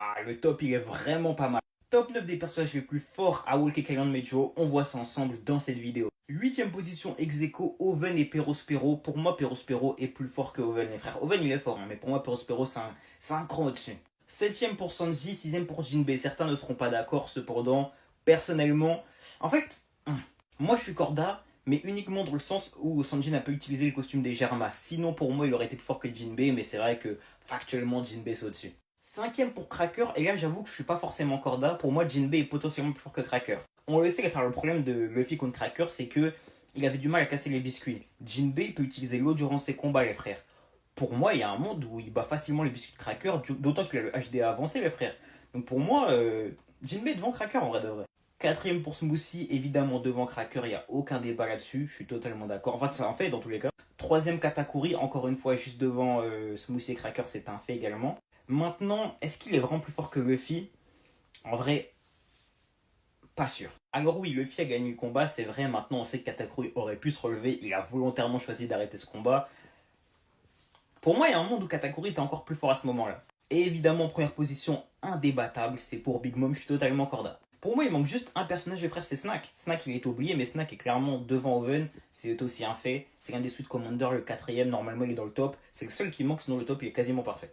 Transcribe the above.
Ah, le top, il est vraiment pas mal. Top 9 des personnages les plus forts à Walker Island Mejo, on voit ça ensemble dans cette vidéo. Huitième position ex aequo, Oven et Perospero. Pour moi, Perospero est plus fort que Oven, les frères. Oven, il est fort, hein, mais pour moi, Perospero, c'est un cran au-dessus. Septième pour Sanji, sixième pour Jinbei. Certains ne seront pas d'accord, cependant, personnellement. En fait, moi, je suis Corda, mais uniquement dans le sens où Sanji n'a pas utilisé le costume des Germa. Sinon, pour moi, il aurait été plus fort que Jinbei, mais c'est vrai que factuellement, Jinbei c'est au-dessus. Cinquième pour Cracker, et là j'avoue que je suis pas forcément Corda. Pour moi, Jinbei est potentiellement plus fort que Cracker. On le sait, le problème de Luffy contre Cracker, c'est que il avait du mal à casser les biscuits. Jinbei peut utiliser l'eau durant ses combats, les frères. Pour moi, il y a un monde où il bat facilement les biscuits de Cracker, d'autant qu'il a le HDA avancé, les frères. Donc pour moi, Jinbei devant Cracker en vrai de vrai. Quatrième pour Smoothie, évidemment devant Cracker, il n'y a aucun débat là-dessus, je suis totalement d'accord. Enfin, ça en fait dans tous les cas. Troisième Katakuri, encore une fois, juste devant Smoothie et Cracker, c'est un fait également. Maintenant, est-ce qu'il est vraiment plus fort que Luffy? En vrai, pas sûr. Alors oui, Luffy a gagné le combat, c'est vrai. Maintenant, on sait que Katakuri aurait pu se relever. Il a volontairement choisi d'arrêter ce combat. Pour moi, il y a un monde où Katakuri était encore plus fort à ce moment-là. Et évidemment, première position indébattable, c'est pour Big Mom. Je suis totalement corda. Pour moi, il manque juste un personnage, les frères, c'est Snack. Snack, il est oublié, mais Snack est clairement devant Oven. C'est aussi un fait. C'est l'un des Sweet Commander, le quatrième. Normalement, il est dans le top. C'est le seul qui manque, sinon le top, il est quasiment parfait.